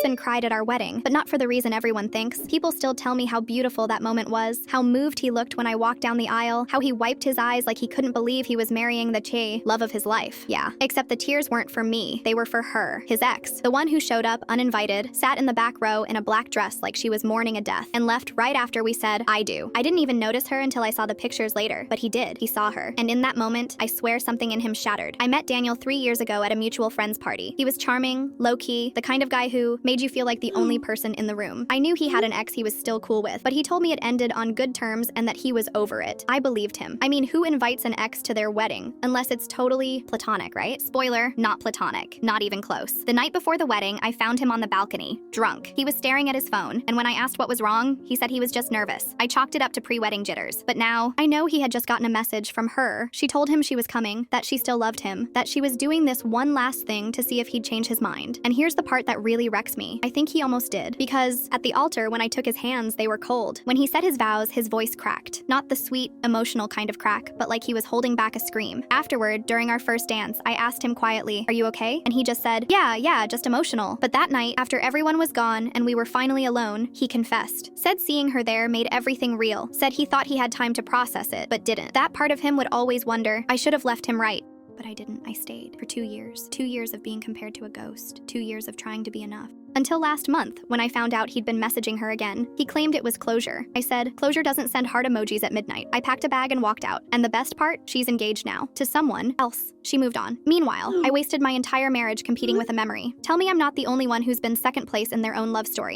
husband cried at our wedding, but not for the reason everyone thinks. People still tell me how beautiful that moment was, how moved he looked when I walked down the aisle, how he wiped his eyes like he couldn't believe he was marrying the love of his life. Yeah, except the tears weren't for me, they were for her, his ex, the one who showed up uninvited, sat in the back row in a black dress like she was mourning a death, and left right after we said, I do. I didn't even notice her until I saw the pictures later, but he did. He saw her. And in that moment, I swear something in him shattered. I met Daniel 3 years ago at a mutual friend's party. He was charming, low-key, the kind of guy who made you feel like the only person in the room. I knew he had an ex he was still cool with, but he told me it ended on good terms and that he was over it. I believed him. I mean, who invites an ex to their wedding? Unless it's totally platonic, right? Spoiler, not platonic. Not even close. The night before the wedding, I found him on the balcony, drunk. He was staring at his phone, and when I asked what was wrong, he said he was just nervous. I chalked it up to pre-wedding jitters. But now, I know he had just gotten a message from her. She told him she was coming, that she still loved him, that she was doing this one last thing to see if he'd change his mind. And here's the part that really wrecks me. I think he almost did. Because at the altar, when I took his hands, they were cold. When he said his vows, his voice cracked. Not the sweet, emotional kind of crack, but like he was holding back a scream. Afterward, during our first dance, I asked him quietly, "Are you okay?" And he just said, yeah, just emotional. But that night, after everyone was gone and we were finally alone, he confessed. Said seeing her there made everything real. Said he thought he had time to process it, but didn't. That part of him would always wonder, I should have left him right. But I didn't. I stayed for 2 years. 2 years of being compared to a ghost. 2 years of trying to be enough. Until last month, when I found out he'd been messaging her again. He claimed it was closure. I said, closure doesn't send heart emojis at midnight. I packed a bag and walked out. And the best part, she's engaged now. To someone else. She moved on. Meanwhile, I wasted my entire marriage competing with a memory. Tell me I'm not the only one who's been second place in their own love story.